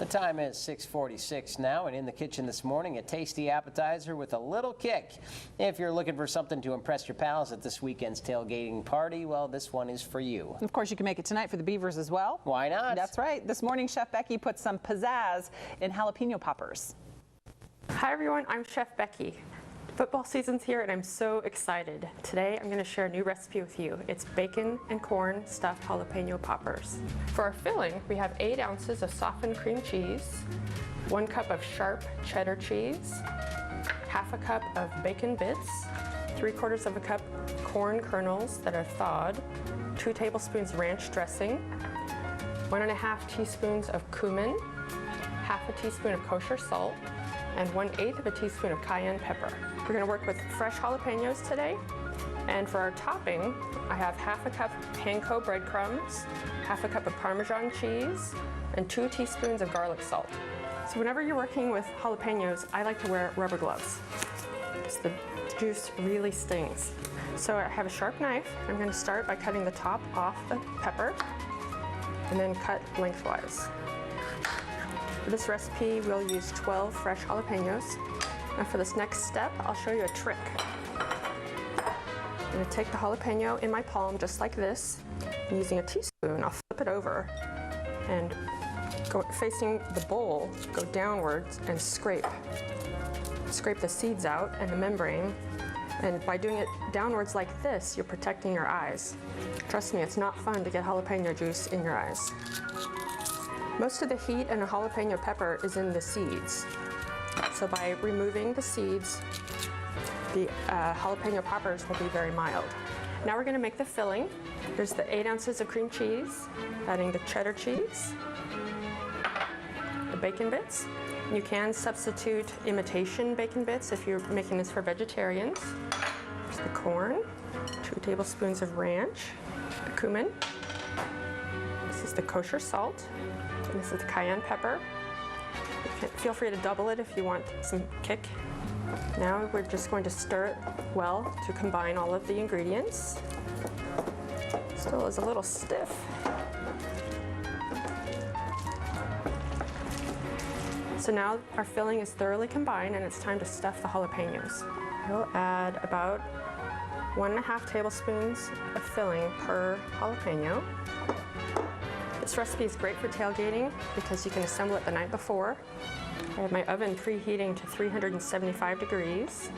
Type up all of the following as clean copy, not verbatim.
The time is 6:46 now, and in the kitchen this morning, a tasty appetizer with a little kick. If you're looking for something to impress your pals at this weekend's tailgating party, well, this one is for you. Of course, you can make it tonight for the Beavers as well. Why not? That's right. This morning, Chef Becky put some pizzazz in jalapeno poppers. Hi everyone, I'm Chef Becky. Football season's here and I'm so excited. Today I'm going to share a new recipe with you. It's bacon and corn stuffed jalapeno poppers. For our filling, we have 8 ounces of softened cream cheese, 1 cup of sharp cheddar cheese, half a cup of bacon bits, 3/4 of a cup corn kernels that are thawed, 2 tablespoons ranch dressing, 1.5 teaspoons of cumin, half a teaspoon of kosher salt, and 1/8 of a teaspoon of cayenne pepper. We're going to work with fresh jalapenos today. And for our topping, I have half a cup panko breadcrumbs, half a cup of Parmesan cheese, and 2 teaspoons of garlic salt. So whenever you're working with jalapenos, I like to wear rubber gloves. So the juice really stings. So I have a sharp knife. I'm going to start by cutting the top off the pepper and then cut lengthwise. For this recipe, we'll use 12 fresh jalapenos. And for this next step, I'll show you a trick. I'm going to take the jalapeno in my palm just like this, and using a teaspoon, I'll flip it over and facing the bowl, go downwards and scrape the seeds out and the membrane. And by doing it downwards like this, you're protecting your eyes. Trust me, it's not fun to get jalapeno juice in your eyes. Most of the heat in a jalapeno pepper is in the seeds. So by removing the seeds, the jalapeno poppers will be very mild. Now we're going to make the filling. There's the 8 ounces of cream cheese, adding the cheddar cheese, the bacon bits. You can substitute imitation bacon bits if you're making this for vegetarians. There's the corn, 2 tablespoons of ranch, the cumin. This is the kosher salt. And this is the cayenne pepper. Feel free to double it if you want some kick. Now we're just going to stir it well to combine all of the ingredients. Still is a little stiff. So now our filling is thoroughly combined and it's time to stuff the jalapenos. We'll add about 1.5 tablespoons of filling per jalapeno. This recipe is great for tailgating because you can assemble it the night before. I have my oven preheating to 375 degrees.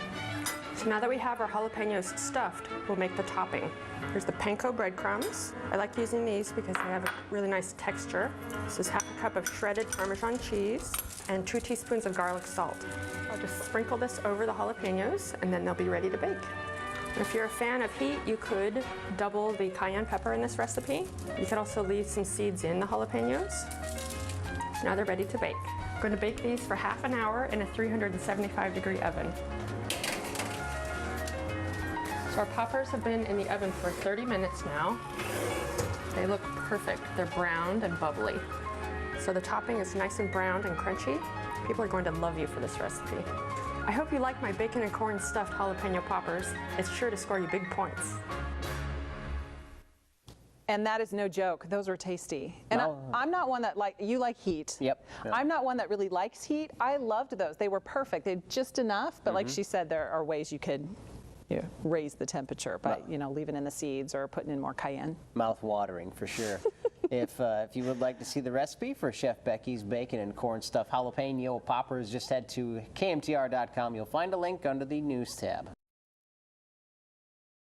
So now that we have our jalapenos stuffed, we'll make the topping. Here's the panko breadcrumbs. I like using these because they have a really nice texture. This is half a cup of shredded Parmesan cheese and 2 teaspoons of garlic salt. I'll just sprinkle this over the jalapenos and then they'll be ready to bake. If you're a fan of heat, you could double the cayenne pepper in this recipe. You could also leave some seeds in the jalapenos. Now they're ready to bake. I'm going to bake these for half an hour in a 375-degree oven. So our poppers have been in the oven for 30 minutes now. They look perfect. They're browned and bubbly. So the topping is nice and browned and crunchy. People are going to love you for this recipe. I hope you like my bacon and corn stuffed jalapeno poppers. It's sure to score you big points. And that is no joke. Those are tasty. And I'm not one that you like heat. Yep. I'm not one that really likes heat. I loved those. They were perfect. They're just enough. But like she said, there are ways you could raise the temperature by leaving in the seeds or putting in more cayenne. Mouth watering for sure. If you would like to see the recipe for Chef Becky's bacon and corn stuffed jalapeno poppers, just head to KMTR.com. You'll find a link under the news tab.